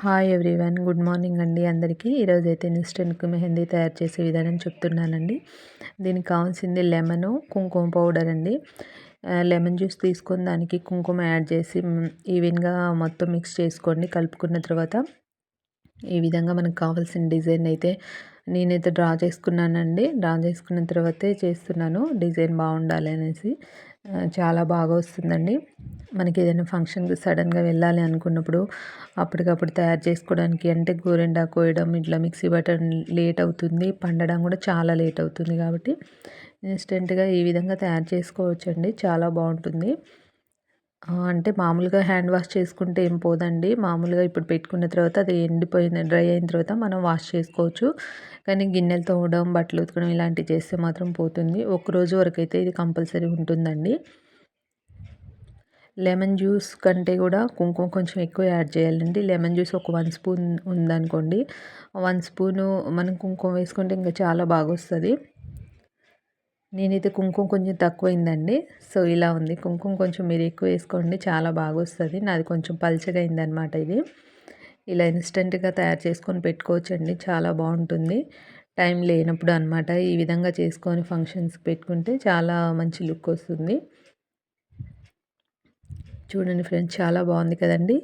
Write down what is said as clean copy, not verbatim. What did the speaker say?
Hi everyone, good morning అండి అందరికీ. ఈరోజైతే ఇన్స్టెంట్ మెహందీ తయారు చేసే విధానం చెప్తున్నానండి. దీనికి కావాల్సింది లెమను, కుంకుమ పౌడర్ అండి. లెమన్ జ్యూస్ తీసుకొని దానికి కుంకుమ యాడ్ చేసి ఈవెన్గా మొత్తం మిక్స్ చేసుకోండి. కలుపుకున్న తర్వాత ఈ విధంగా మనకు కావాల్సిన డిజైన్ అయితే నేనైతే డ్రా చేసుకున్నానండి. డ్రా చేసుకున్న తర్వాతే చేస్తున్నాను, డిజైన్ బాగుండాలి అనేసి. చాలా బాగా వస్తుందండి. మనకి ఏదైనా ఫంక్షన్కి సడన్గా వెళ్ళాలి అనుకున్నప్పుడు అప్పటికప్పుడు తయారు చేసుకోవడానికి, అంటే గోరింటాకు కోయడం ఇట్లా మిక్సీ పట్టడం లేట్ అవుతుంది, పండడం కూడా చాలా లేట్ అవుతుంది. కాబట్టి ఇన్స్టెంట్గా ఈ విధంగా తయారు చేసుకోవచ్చండి, చాలా బాగుంటుంది. అంటే మామూలుగా హ్యాండ్ వాష్ చేసుకుంటే ఏం పోదండి. మామూలుగా ఇప్పుడు పెట్టుకున్న తర్వాత అది ఎండిపోయిన డ్రై అయిన తర్వాత మనం వాష్ చేసుకోవచ్చు. కానీ గిన్నెలు తోమడం, బట్టలు ఉతకడం ఇలాంటివి చేస్తే మాత్రం పోతుంది. ఒకరోజు వరకు అయితే ఇది కంపల్సరీ ఉంటుందండి. లెమన్ జ్యూస్ కంటే కూడా కుంకుమ కొంచెం ఎక్కువ యాడ్ చేయాలండి. లెమన్ జ్యూస్ ఒక 1 స్పూన్ ఉందనుకోండి, 1 స్పూను మనం కుంకుమ వేసుకుంటే ఇంకా చాలా బాగా వస్తుంది. నేనైతే కుంకుమ కొంచెం తక్కువైందండి, సో ఇలా ఉంది. కుంకుమ కొంచెం మీరు ఎక్కువ వేసుకోండి, చాలా బాగా వస్తుంది. నాది కొంచెం పల్చగా అయిందనమాట. ఇది ఇలా ఇన్స్టెంట్గా తయారు చేసుకొని పెట్టుకోవచ్చండి, చాలా బాగుంటుంది. టైం లేనప్పుడు అనమాట ఈ విధంగా చేసుకొని ఫంక్షన్స్కి పెట్టుకుంటే చాలా మంచి లుక్ వస్తుంది. చూడండి ఫ్రెండ్స్, చాలా బాగుంది కదండి.